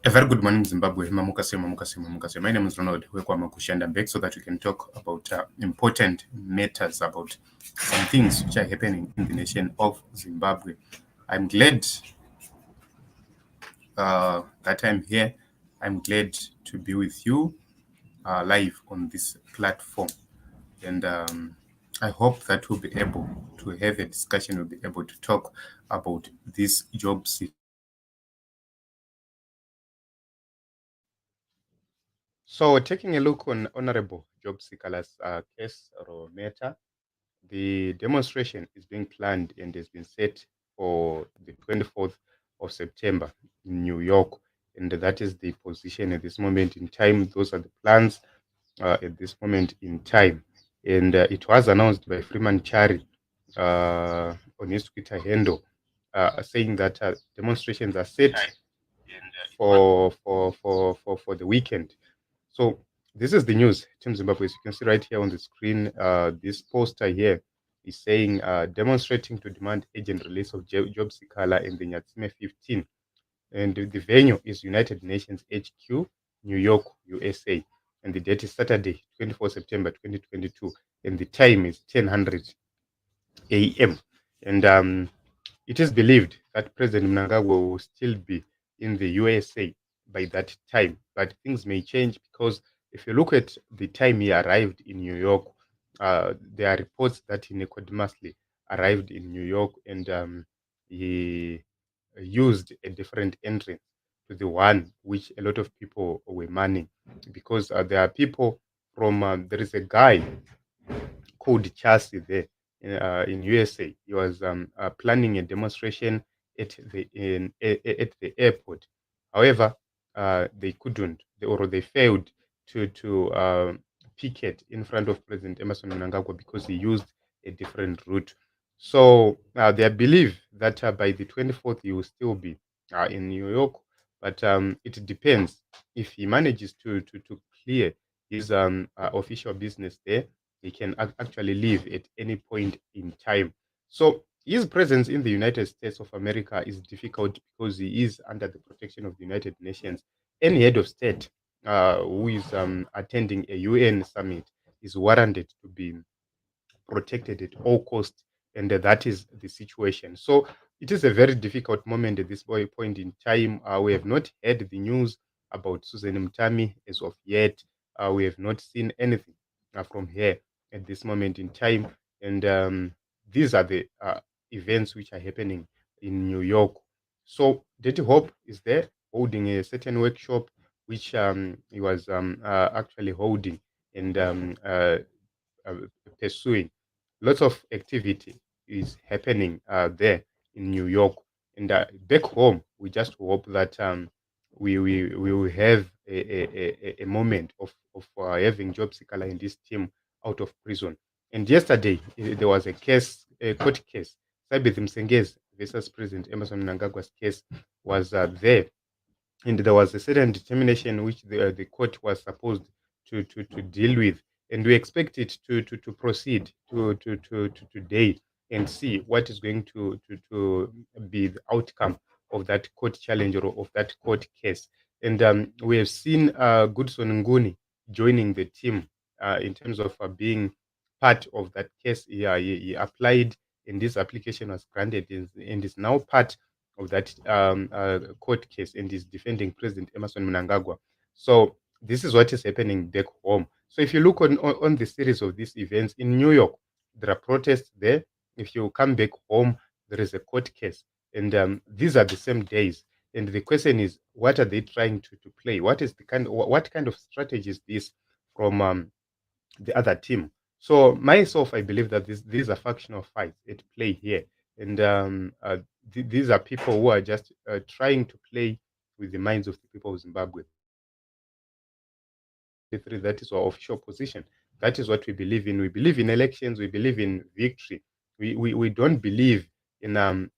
A very good morning, Zimbabwe. Mamukase. My name is Ronald Wekwamakushi, and I'm back so that we can talk about important matters, about some things which are happening in the nation of Zimbabwe. I'm glad that I'm here. I'm glad to be with you live on this platform. And I hope that we'll be able to have a discussion, we'll be able to talk about this job seekers So, taking a look on Honorable JOB Sikhala's case or matter, the demonstration is being planned and has been set for the 24th of September in New York. And that is the position at this moment in time. Those are the plans at this moment in time. And it was announced by Freeman Chari on his Twitter handle, saying that demonstrations are set for the weekend. So this is the news, Team Zimbabwe. As you can see right here on the screen, this poster here is saying demonstrating to demand urgent release of JOB Sikhala and the Nyatsime 15. And the venue is United Nations HQ, New York, USA. And the date is Saturday, 24 September 2022. And the time is 10:00 a.m. And it is believed that President Mnangagwa will still be in the USA by that time, but things may change because if you look at the time he arrived in New York, there are reports that he Nicodemously arrived in New York and he used a different entrance to the one which a lot of people were manning because there are people from, there is a guy called Chasi there in USA. He was planning a demonstration at the airport. However, they couldn't, or they failed to picket in front of President Emerson Mnangagwa because he used a different route. So they believe that by the 24th he will still be in New York, but it depends if he manages to clear his official business there. He can actually leave at any point in time. So his presence in the United States of America is difficult because he is under the protection of the United Nations. Any head of state who is attending a UN summit is warranted to be protected at all costs, and that is the situation. So it is a very difficult moment at this point in time. We have not heard the news about Susan Mtami as of yet. We have not seen anything from her at this moment in time, and these are the events which are happening in New York. So Dirty Hope is there holding a certain workshop which he was actually holding and pursuing. Lots of activity is happening there in New York. And back home, we just hope that we will have a moment of having Job Sikhala and his team out of prison. And yesterday, there was a case, a court case. Sabith Msengez versus President Emerson Mnangagwa's case was there, and there was a certain determination which the court was supposed to deal with, and we expect it to proceed to today and see what is going to be the outcome of that court challenge or of that court case. And we have seen Goodson Nguni joining the team in terms of being part of that case. He applied, and this application was granted, and is now part of that court case and is defending President Emerson Mnangagwa. So this is what is happening back home. So if you look on the series of these events in New York, there are protests there. If you come back home, there is a court case, and these are the same days. And the question is, what are they trying to play? What kind of strategy is this from the other team? So myself, I believe that these are factional fights at play here, and these are people who are just trying to play with the minds of the people of Zimbabwe. That is our official position. That is what we believe in. We believe in elections. We believe in victory. We don't believe in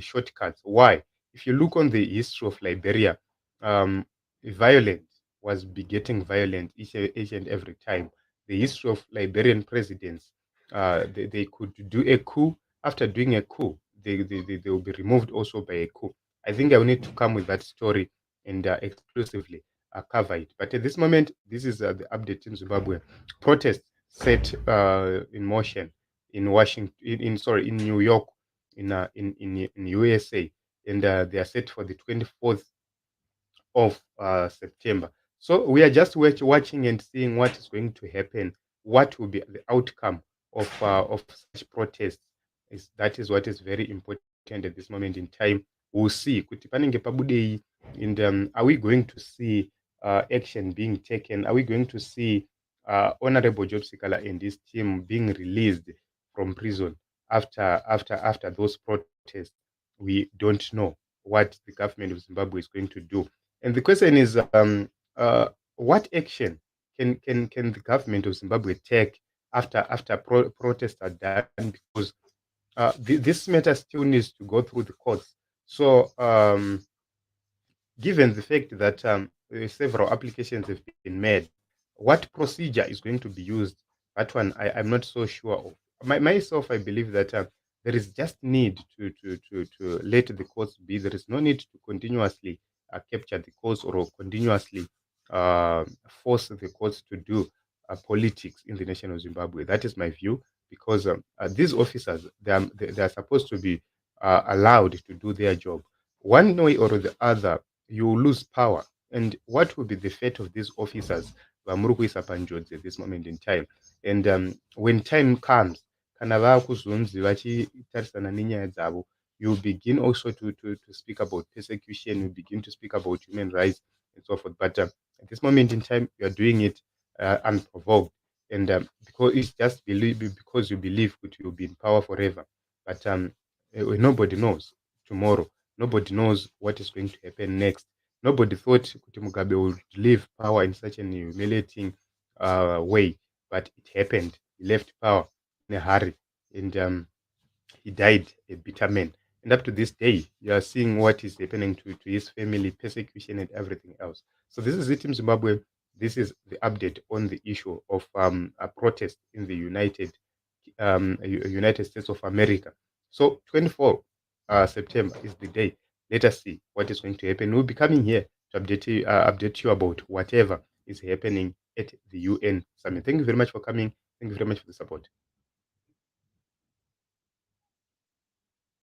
shortcuts. Why? If you look on the history of Liberia, violence was begetting violence each and every time. The history of Liberian presidents, they could do a coup. After doing a coup, they will be removed also by a coup. I think I will need to come with that story and exclusively cover it. But at this moment, this is the update in Zimbabwe. Protests set in motion in Washington, in New York, in USA, and they are set for the 24th of September. So we are just watching and seeing what is going to happen, what will be the outcome of such protests. That is what is very important at this moment in time. We'll see. Kuti panenge pabudei, and are we going to see action being taken? Are we going to see Honorable JOB Sikhala and his team being released from prison after those protests? We don't know what the government of Zimbabwe is going to do. And the question is, what action can the government of Zimbabwe take after protests are done? Because this matter still needs to go through the courts. So, given the fact that several applications have been made, what procedure is going to be used? That one I'm not so sure of. Myself, I believe that there is just need to let the courts be. There is no need to continuously capture the courts or continuously force the courts to do politics in the nation of Zimbabwe. That is my view, because these officers, they are supposed to be allowed to do their job. One way or the other, you will lose power. And what will be the fate of these officers vamurukuisa panjodzi at this moment in time? And when time comes, kana vaakuzonzi vachitarisana nenyaya dzavo, you begin also to speak about persecution, you begin to speak about human rights and so forth. But at this moment in time, you are doing it unprovoked, and because it's just because you believe that you'll be in power forever. But nobody knows tomorrow. Nobody knows what is going to happen next. Nobody thought Kuti Mugabe would leave power in such an humiliating way, but it happened. He left power in a hurry, and he died a bitter man. And up to this day, you are seeing what is happening to his family, persecution and everything else. So this is it in Zimbabwe. This is the update on the issue of a protest in the United States of America. So 24 September is the day. Let us see what is going to happen. We'll be coming here to update you about whatever is happening at the UN summit. Thank you very much for coming. Thank you very much for the support.